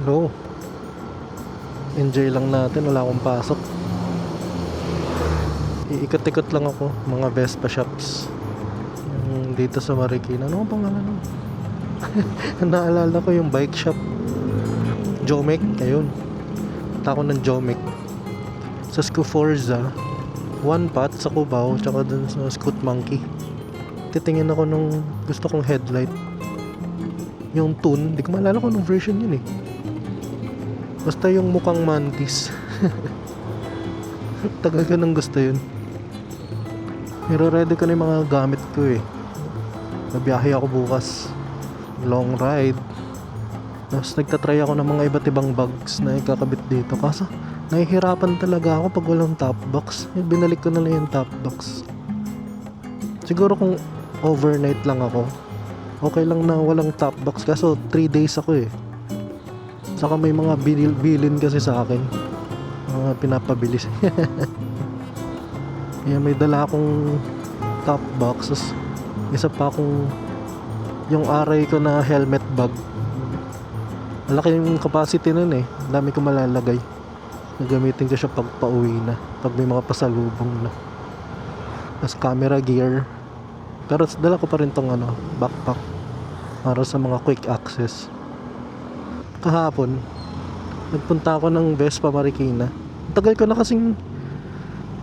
Go. Enjoy lang natin, wala akong pasok. Iikot-ikot lang ako, mga Vespa shops. Yung dito sa Marikina. Ano ang pangalan nun? Naalala ko yung bike shop. Jomek, ayun. Punta ako ng Jomek. Sa Scoforza, One Pot sa Cubao, tsaka dun sa Scoot Monkey. Titingin ako nung gusto kong headlight. Yung tune, di ko maalala kung anong version yun eh. Basta yung mukhang mantis. Tagal ko nang gusto yun. Pero ready ko na yung mga gamit ko eh. Nabiyahe ako bukas. Long ride. Tapos nagtatry ako ng mga iba't ibang bags na ikakabit dito. Kaso nahihirapan talaga ako pag walang top box. Binalik ko na lang yung top box. Siguro kung overnight lang ako, okay lang na walang top box. Kaso 3 days ako eh. Saka may mga bilin kasi sa akin. Mga pinapabilis. Kaya may dala akong top boxes. Isa pa akong yung aray ko na helmet bag. Malaki yung capacity nun eh. Dami ko malalagay. Nagamitin ko siya pag pauwi na. Pag may mga pasalubong na. Tapos camera gear. Pero dala ko pa rin tong backpack. Para sa mga quick access. Kahapon nagpunta ako ng Vespa Marikina. Tagal ko na kasing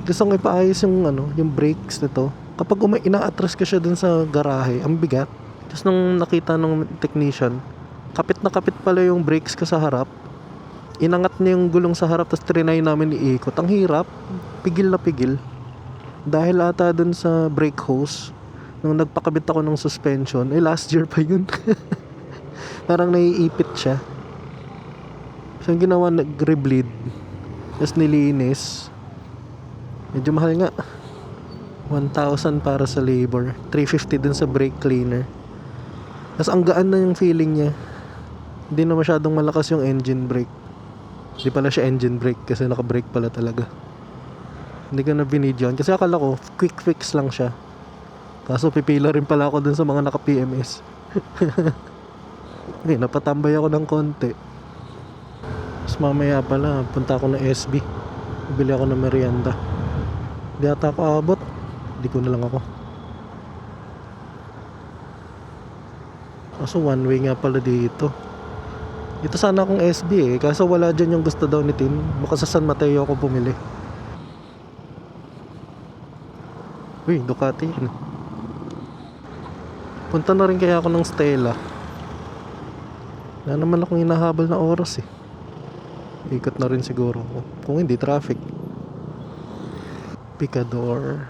gustong ipaayos yung brakes nito. Kapag inaatras ka siya dun sa garahe, ang bigat. Tapos nung nakita ng technician, kapit na kapit pala yung brakes ko sa harap. Inangat niya yung gulong sa harap, tapos trinay namin iikot. Ang hirap, pigil na pigil. Dahil ata dun sa brake hose, nung nagpakabit ako ng suspension, last year pa yun. Parang naiipit siya. So yung ginawa, nag-rebleed. Tapos nilinis. Medyo mahal nga. 1,000 para sa labor. 350 dun sa brake cleaner. Tapos ang gaan na yung feeling niya. Hindi na masyadong malakas yung engine brake. Hindi pala siya engine brake kasi naka-brake pala talaga. Hindi ko na binidyoan. Kasi akala ko, quick fix lang siya. Kaso pipila rin pala ako dun sa mga naka-PMS. Okay, napatambay ako ng konti. Tapos mamaya pala, punta ako ng SB. Bili ako ng merienda. Di ata ako abot. Di ko na lang ako. Kaso one way nga pala dito. Ito sana akong SB eh. Kaso wala dyan yung gusto daw ni Tin. Baka sa San Mateo ako pumili. Uy, Ducati yun. Punta na rin kaya ako ng Stella. Wala naman akong hinahabol na oras eh. Ikot na rin siguro ako. Kung hindi, traffic. Picador.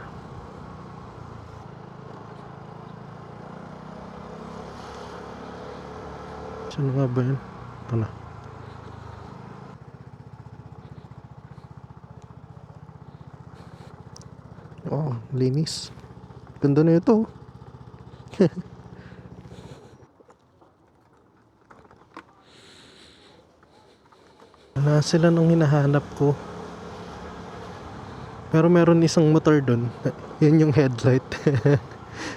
Saan nga ba yun? Ito na. Oh, linis. Ganda na ito. Wala sila nung hinahanap ko. Pero meron isang motor dun. Yun yung headlight.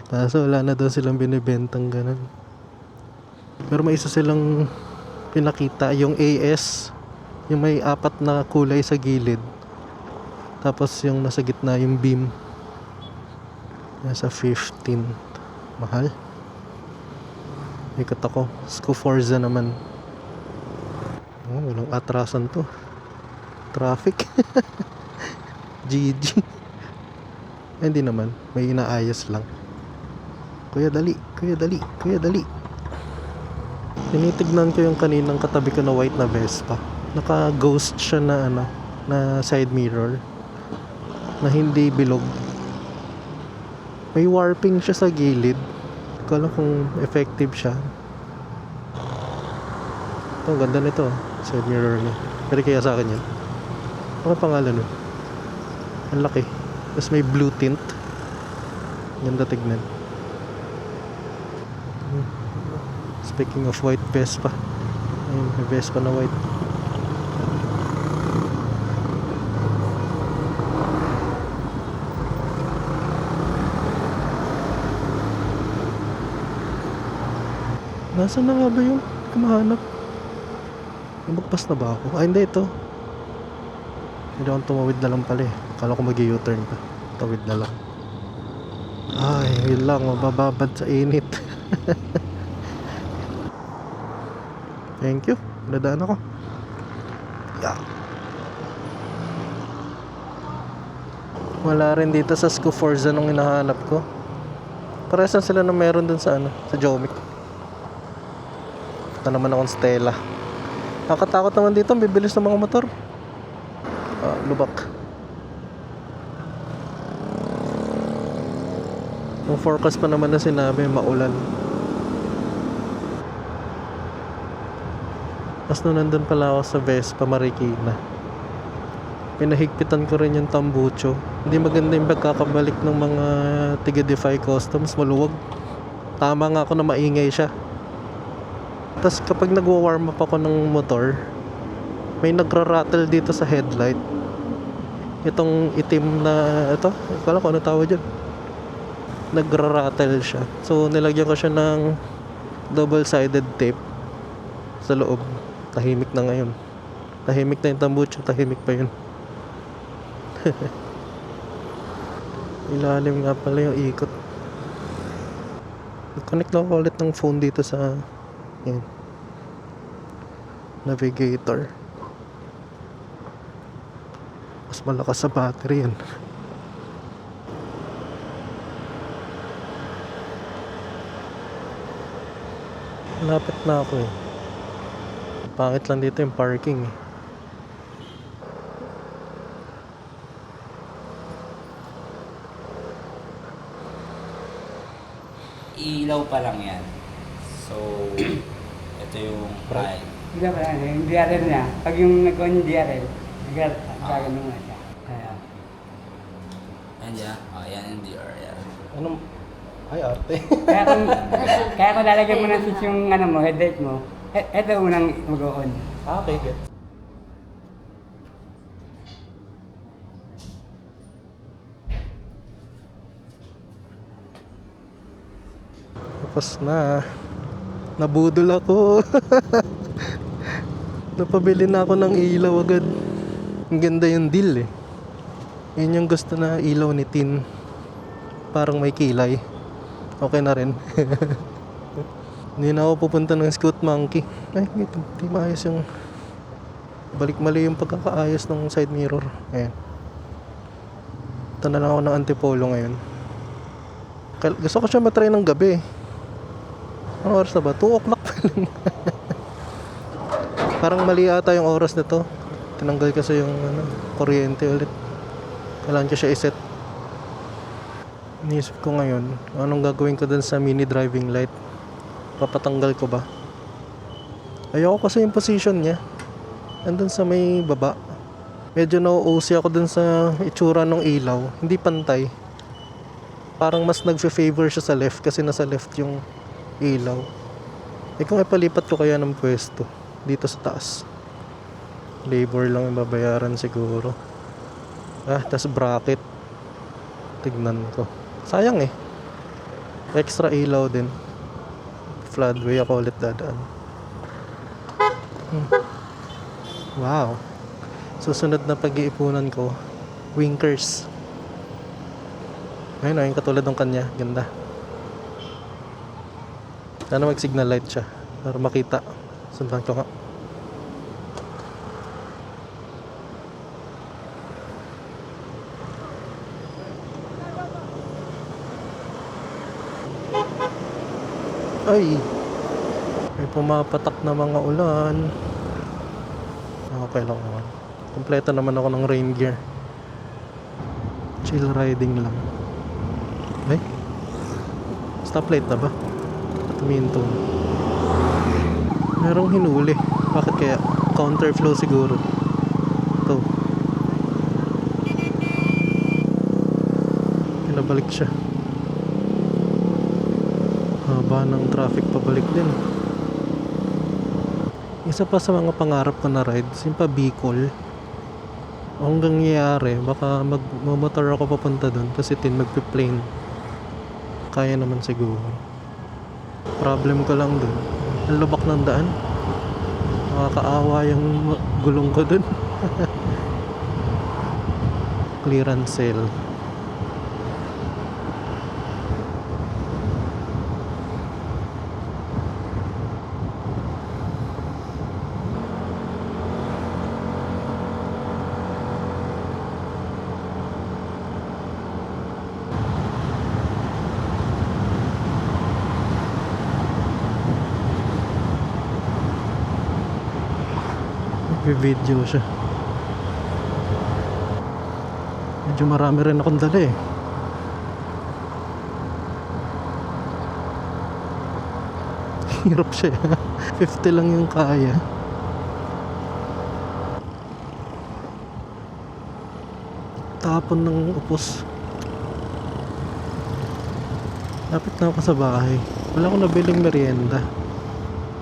Kaso wala na daw silang binibentang ganun. Pero may isa silang pinakita. Yung AS. Yung may 4 na kulay sa gilid. Tapos yung nasa gitna yung beam. Nasa 15. Mahal. Ikot ako. Scoforza naman. Oh, walang atrasan to. Traffic. GG. Hindi naman. May inaayos lang. Kuya dali. Kuya dali. Kuya dali. Tinitignan ko yung kaninang katabi ko na white na Vespa. Naka-ghost siya na na side mirror. Na hindi bilog. May warping siya sa gilid. Hindi ko alam kung effective siya. Ito, ganda nito. Side mirror niya. Pwede kaya sa akin yan. Ano pangalan nun? Ang laki. Tapos may blue tint. Ganda tignan. Speaking of white Vespa. Ayun, may Vespa na white. Nasaan na nga ba yung kumahanap? Lumagpas na ba ako? Ah, hindi ito. Hindi akong tumawid na lang pala eh. Akala ko mag-u-turn pa. Tawid na lang. Ay, yun lang. Mabababad sa init. Thank you. Nadaan ako. Yeah. Wala rin dito sa Scoforza nung hinahanap ko. Parehas na sila na meron dun sa ano, sa Jomic. Ito naman akong Stella. Nakatakot naman dito, ang bibilis ng mga motor. Lubak. Yung forecast pa naman na sinabi, maulan. Mas nung nandun pala ako sa Vespa Marikina, pinahigpitan ko rin yung tambucho. Hindi maganda yung pagkakabalik ng mga tiga-Defy Customs, maluwag. Tama nga ako na maingay siya. Tapos kapag nagwa-warm up ako ng motor, may nagra-rattle dito sa headlight. Itong itim na ito, kala ko ano tawag dyan. Nagra-rattle siya. So nilagyan ko siya ng double-sided tape sa loob. Tahimik na ngayon. Tahimik na yung tambucho, tahimik pa yun. Ilalim nga pala yung ikot. Connect lang ako ulit ng phone dito sa yan, navigator. Mas malakas sa battery yan. Malapit na ako eh. Pangit lang dito yung parking eh. Ilaw pa lang yan. So, ito yung Bright. ay. Hindi pa lang, yung DRL niya. Pag yung nagkaroon yung DRL, gagano nga siya. Kaya, Ayan niya. Yan yung DR. Yan. Anong ay arte? kaya kung lalagyan mo ng switch yung ano mo, headlight mo, ito unang mag-on. Okay, good. Tapos na. Nabudol ako. Napabili na ako ng ilaw agad. Ang ganda yung deal eh. Yun yung gusto na ilaw ni Tin. Parang may kilay. Okay na rin. Hindi na ako pupunta ng Scoot Monkey. Ay, hindi maayos yung balik mali yung pagkakaayos ng side mirror. Ayan. Ito na lang ako ng Antipolo ngayon. Gusto ko siya matry ng gabi. Anong oras na ba? 2 o'clock pa lang. Parang mali ata yung oras na to. Tinanggal kasi yung kuryente ulit. Kailangan ko siya iset. Iniisip ko ngayon, anong gagawin ko dun sa mini driving light? Papatanggal ko ba? Ayoko kasi yung position niya. Andun sa may baba. Medyo na-OC ako dun sa itsura ng ilaw. Hindi pantay. Parang mas nagfe-favor siya sa left kasi nasa left yung ilaw. Kung ipalipat ko kaya ng pwesto dito sa taas, labor lang yung babayaran siguro. Tas bracket. Tignan ko. Sayang eh. Extra ilaw din. Floodway ako ulit dadaan. Wow. Susunod na pag-iipunan ko, winkers. Ayun, yung katulad ng kanya. Ganda. Sana mag-signal light siya para makita. Sundan ko nga. Ay, may pumapatak na mga ulan. Okay lang naman. Kompleto naman ako ng rain gear. Chill riding lang. Ay, stoplight na ba? Tuminto. Merong hinuli. Bakit kaya? Counterflow siguro. Ito. Pinabalik siya. Haba ng traffic pabalik din. Isa pa sa mga pangarap ko na rides, yung pa Bicol. Hanggang nangyayari, baka magmotor ako papunta doon kasi Tin magpi-plane. Kaya naman siguro. Problem ko lang doon, ang lubak ng daan. Nakakaawa yung gulong ko dun. Clearance sale. Video siya. Medyo marami rin akong dala eh. Hirap siya. 50 lang yung kaya. Tapon ng upos. Lapit na ako sa bahay. Wala akong nabiling merienda.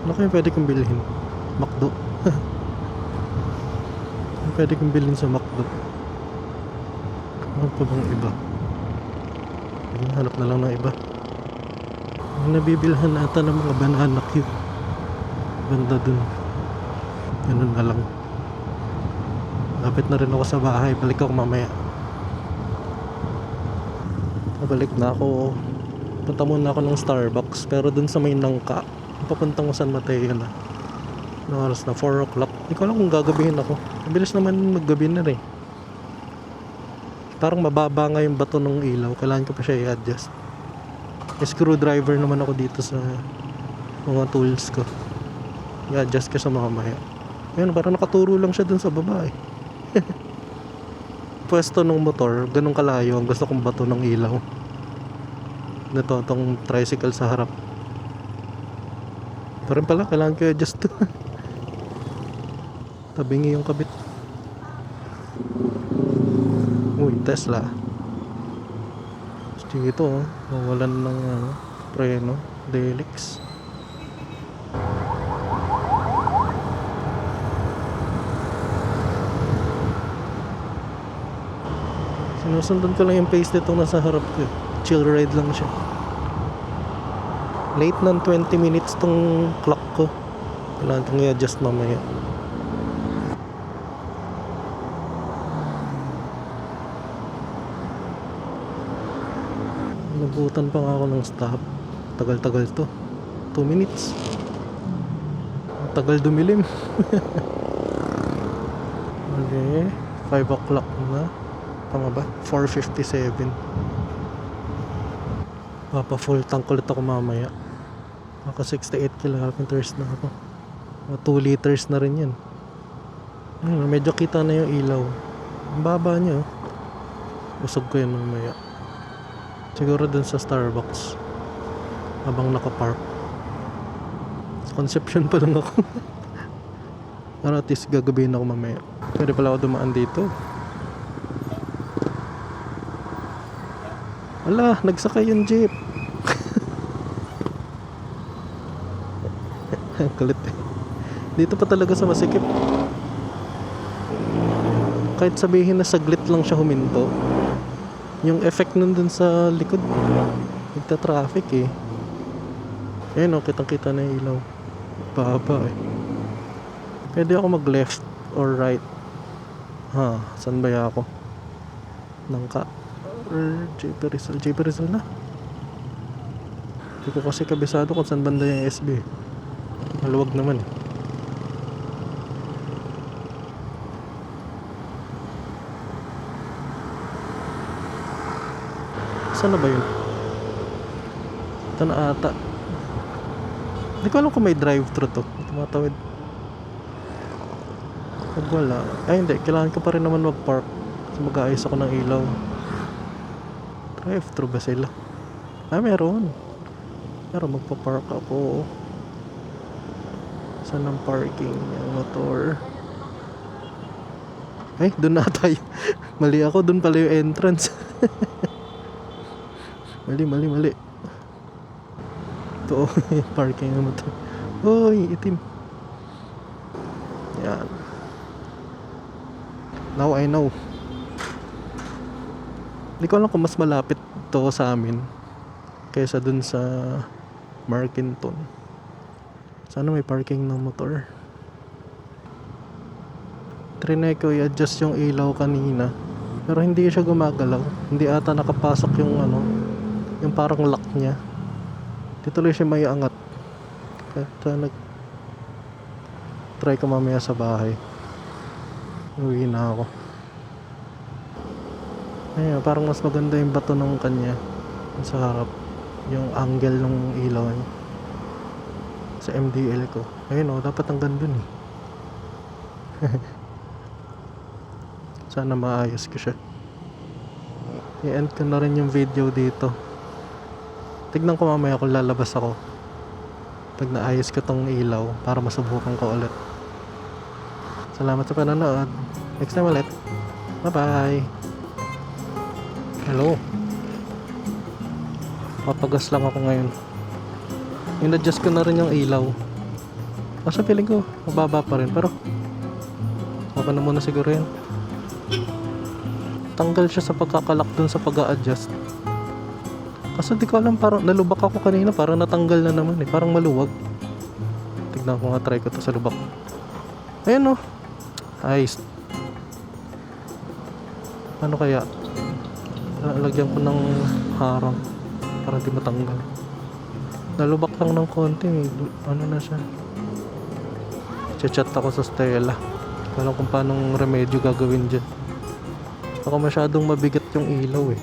Ano kaya pwede kong bilhin? McDo. Ano pwede kong bilhin sa McDo? Ano pa bang iba? Hanap na lang ng iba. Ang nabibilhan ata ng mga banana cue. Banda dun. Ganun na lang. Lapit na rin ako sa bahay. Balik ako mamaya. Balik na ako. Punta muna ako ng Starbucks. Pero dun sa may Nangka, papuntang San Mateo na. Ano oras na? 4 o'clock. Hindi ko alam kung gagabihin ako. Mabilis naman maggabi na rin. Parang mababa nga yung bato ng ilaw. Kailangan ko pa siya i-adjust. May screwdriver naman ako dito sa mga tools ko. I-adjust ko sa mamaya. Ayun, parang nakaturo lang siya dun sa baba eh. Pwesto ng motor, ganun kalayo ang gusto kong bato ng ilaw. Ito, itong tricycle sa harap. Pa rin pala, kailangan ko i-adjust to. Tabingi yung kabit. Uy, Tesla. Sige ito, oh. Mawalan ng preno. Delix. Sinusundan ko lang yung pace nito nasa harap ko. Chill ride lang siya. Late ng 20 minutes tong clock ko. Kailangan kong i-adjust mamaya. Nabutan pa nga ako ng stop. Tagal-tagal to. 2 minutes. Tagal dumilim. Okay. 5 o'clock na. Tama ba? 4:57. Papa full tank ulit ako mamaya. Maka 68 kilometers na ako. Mga 2 liters na rin yan. Ayun, medyo kita na yung ilaw. Ang baba niya. Usog ko yan mamaya. Siguro dun sa Starbucks. Habang nakapark. Sa Conception pa lang ako. Para at least gagabihin ako mamaya. Pwede pala ako dumaan dito. Ala, nagsakay yung jeep. Kulit eh. Dito pa talaga sa masikip. Kahit sabihin na saglit lang siya huminto, yung effect nun dun sa likod, nagta-traffic eh. Ayun o, kitang-kita na yung ilaw. Baba eh. Pwede ako mag-left or right. Ha, saan ba ako? Nangka or JP Rizal? JP Rizal na. Hindi ko kasi kabisado kung saan banda yung SB. Maluwag naman eh. Saan na ba yun? Ito na ata. Hindi ko alam kung may drive-thru to. Tumatawid. Pag wala. Ay hindi, kailangan ko pa rin naman mag-park. Kasi mag-aayos ako ng ilaw. Drive-thru ba sila? Ah, meron. Pero magpa-park ako. Saan ang parking? Yung motor. Ay, doon na tayo. Mali ako, doon pala yung entrance. Mali. Ito, yung parking ng motor. Uy, itim. Yan. Now I know. Hindi ko alam kung mas malapit to sa amin kaysa dun sa Markinton. Sana may parking ng motor. Trinay ko i-adjust yung ilaw kanina. Pero hindi siya gumagalaw. Hindi ata nakapasok yung ano, yung parang lock niya. Di tuloy siya may angat. Kaya try ko mamaya sa bahay. Uwi na ako. Ayun, parang mas maganda yung bato ng kanya. Yung sa harap. Yung angle ng ilaw niya. Sa MDL ko. Ayun o, dapat hanggang dun eh. Sana maayos ko siya. I-end ko na rin yung video dito. Tignan ko mamaya kung lalabas ako pag naayos ko tong ilaw para masubukan ko ulit. Salamat sa panonood. Next time ulit. Bye bye. Hello. Papagas lang ako ngayon. In-adjust ko na rin yung ilaw. Kasi feeling ko mababa pa rin, pero okay na muna siguro yun. Tanggal siya sa pagkakalak dun sa pag-a-adjust. Kasi di ko alam, parang nalubak ako kanina, parang natanggal na naman eh, parang maluwag. Tignan ko nga, try ko to sa lubak. Ayan o. Ayos. Ano kaya? Lagyan ko ng harang para di matanggal. Nalubak lang ng konti eh. Ano na siya. Chat ako sa Stella. Alam kung paano remedyo gagawin dyan. Baka masyadong mabigat yung ilaw eh.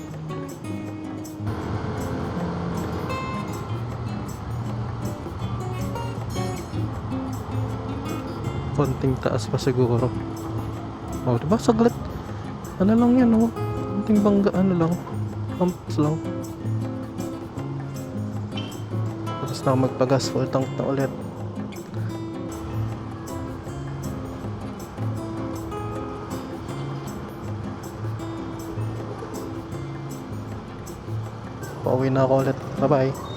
Konting taas pa siguro. Oh, diba? Saglit. Ano lang yan oh. Konting bangga, ano lang. Pumps lang. Tapos na ako magpagas. Full tank na ulit. Pauwi na ako ulit. Bye bye.